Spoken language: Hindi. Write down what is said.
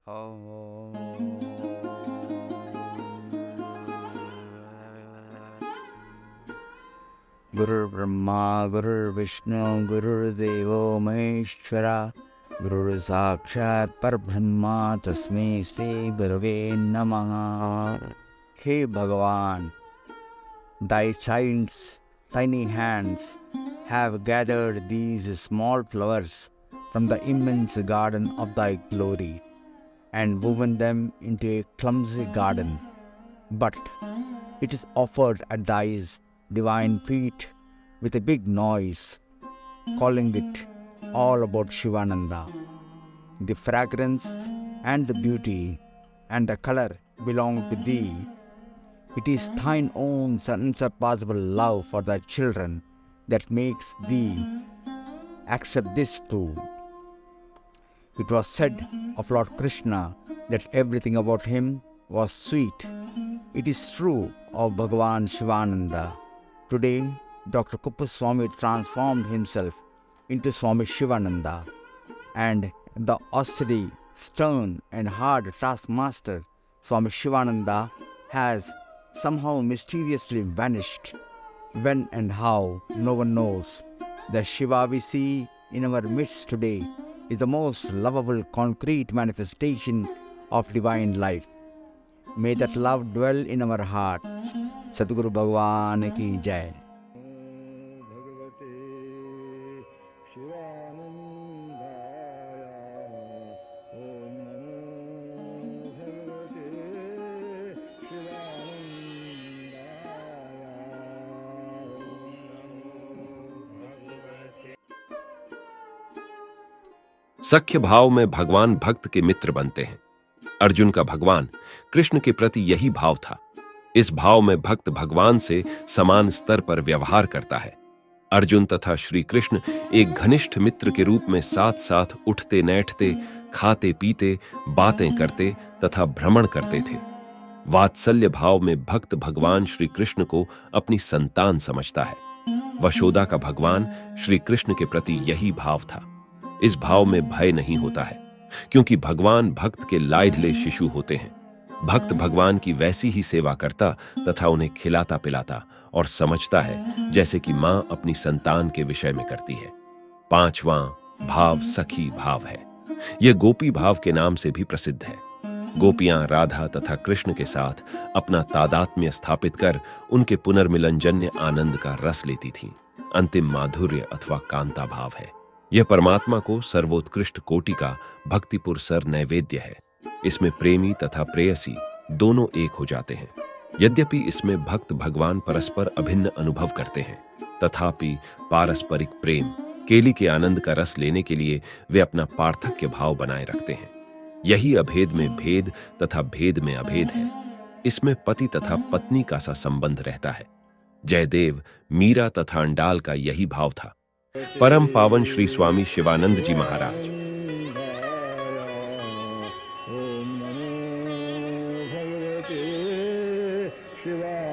गुरुर् ब्रह्मा गुरुर्विष्णु गुरुर्देवो महेश्वरा गुरुर् साक्षात् परब्रह्मा तस्मै श्री गुरवे नमः। हे भगवान, thy child's tiny hands have gathered these small flowers from the immense garden of thy glory and woven them into a clumsy garden, but it is offered at thy divine feet with a big noise, calling it all about Shivananda. The fragrance and the beauty and the color belong to thee. It is thine own unsurpassable love for thy children that makes thee accept this too. It was said of Lord Krishna that everything about him was sweet. It is true of Bhagavan Shivananda. Today, Dr. Kuppaswamy transformed himself into Swami Shivananda, and the austere, stern and hard taskmaster Swami Shivananda has somehow mysteriously vanished. When and how, no one knows. The Shiva we see in our midst today is the most lovable concrete manifestation of divine life. May that love dwell in our hearts. Sadhguru Bhagwan ki Jai. सख्य भाव में भगवान भक्त के मित्र बनते हैं। अर्जुन का भगवान कृष्ण के प्रति यही भाव था। इस भाव में भक्त भगवान से समान स्तर पर व्यवहार करता है। अर्जुन तथा श्री कृष्ण एक घनिष्ठ मित्र के रूप में साथ साथ उठते बैठते, खाते पीते, बातें करते तथा भ्रमण करते थे। वात्सल्य भाव में भक्त भगवान श्री कृष्ण को अपनी संतान समझता है। वशोदा का भगवान श्री कृष्ण के प्रति यही भाव था। इस भाव में भय नहीं होता है, क्योंकि भगवान भक्त के लाडले शिशु होते हैं। भक्त भगवान की वैसी ही सेवा करता तथा उन्हें खिलाता पिलाता और समझता है जैसे कि मां अपनी संतान के विषय में करती है। पांचवां भाव सखी भाव है। यह गोपी भाव के नाम से भी प्रसिद्ध है। गोपियां राधा तथा कृष्ण के साथ अपना तादात्म्य स्थापित कर उनके पुनर्मिलनजन्य आनंद का रस लेती थीं। अंतिम माधुर्य अथवा कांता भाव है। यह परमात्मा को सर्वोत्कृष्ट कोटि का भक्तिपुरसर नैवेद्य है। इसमें प्रेमी तथा प्रेयसी दोनों एक हो जाते हैं। यद्यपि इसमें भक्त भगवान परस्पर अभिन्न अनुभव करते हैं, तथापि पारस्परिक प्रेम केली के आनंद का रस लेने के लिए वे अपना पार्थक्य भाव बनाए रखते हैं। यही अभेद में भेद तथा भेद में अभेद है। इसमें पति तथा पत्नी का सा संबंध रहता है। जयदेव, मीरा तथा अंडाल का यही भाव था। परम पावन श्री स्वामी शिवानंद जी महाराज। ओम नमो भगवते शिवाय।